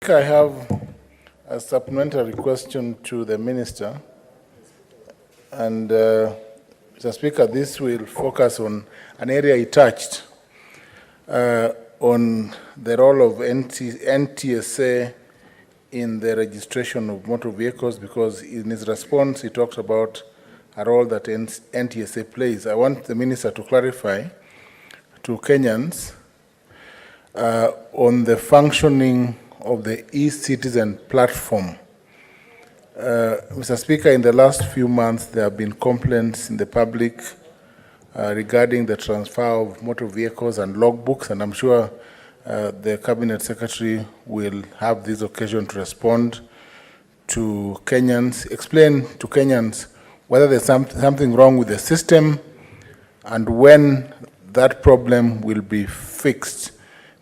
I have a supplementary question to the Minister. And, Mr. Speaker, this will focus on an area he touched on the role of NTSA in the registration of motor vehicles, because in his response he talks about a role that NTSA plays. I want the Minister to clarify to Kenyans on the functioning of the e-citizen platform. Mr. Speaker, in the last few months, there have been complaints in the public regarding the transfer of motor vehicles and logbooks, and I'm sure the Cabinet Secretary will have this occasion to respond to Kenyans, explain to Kenyans whether there's something wrong with the system and when that problem will be fixed.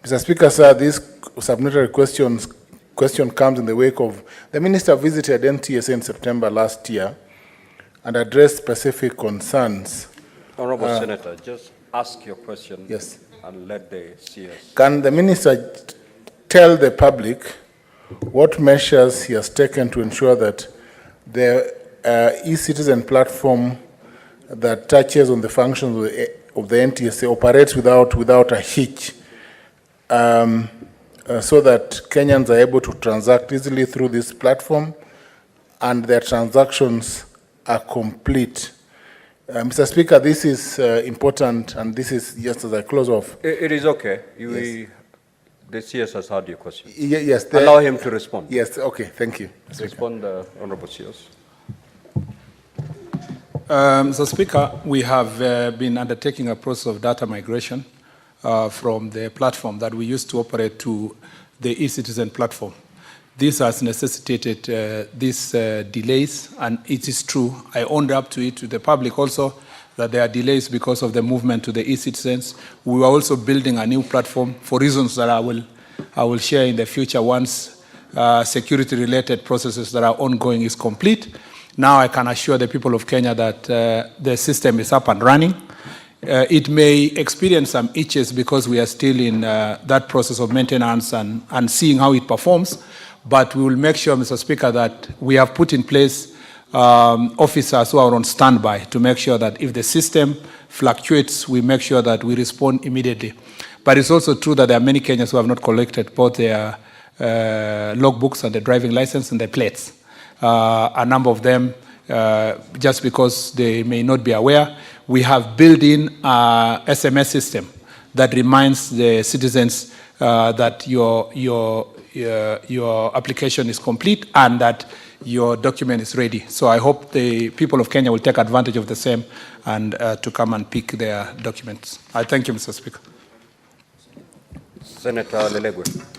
Mr. Speaker, sir, this supplementary question comes in the wake of the Minister visited NTSA in September last year and addressed specific concerns. Honourable Senator, just ask your question. Yes. And let the CS. Can the Minister tell the public what measures he has taken to ensure that the e-citizen platform that touches on the functions of the NTSA operates without a hitch, so that Kenyans are able to transact easily through this platform and their transactions are complete? Mr. Speaker, this is important, and this is just as I close off. It is okay. Yes. The CS has heard your question. Yes. Allow him to respond. Yes, okay, thank you. Respond, Honourable CS. Mr. Speaker, we have been undertaking a process of data migration from the platform that we used to operate to the e-citizen platform. This has necessitated these delays, and it is true. I owned up to it to the public also that there are delays because of the movement to the e-citizens. We were also building a new platform for reasons that I will share in the future once security-related processes that are ongoing is complete. Now I can assure the people of Kenya that the system is up and running. It may experience some itches because we are still in that process of maintenance and seeing how it performs. But we will make sure, Mr. Speaker, that we have put in place officers who are on standby to make sure that if the system fluctuates, we make sure that we respond immediately. But it's also true that there are many Kenyans who have not collected both their logbooks and the driving license and the plates. A number of them, just because they may not be aware, we have built in a SMS system that reminds the citizens that your application is complete and that your document is ready. So I hope the people of Kenya will take advantage of the same and to come and pick their documents. I thank you, Mr. Speaker. Senator Lelegwe.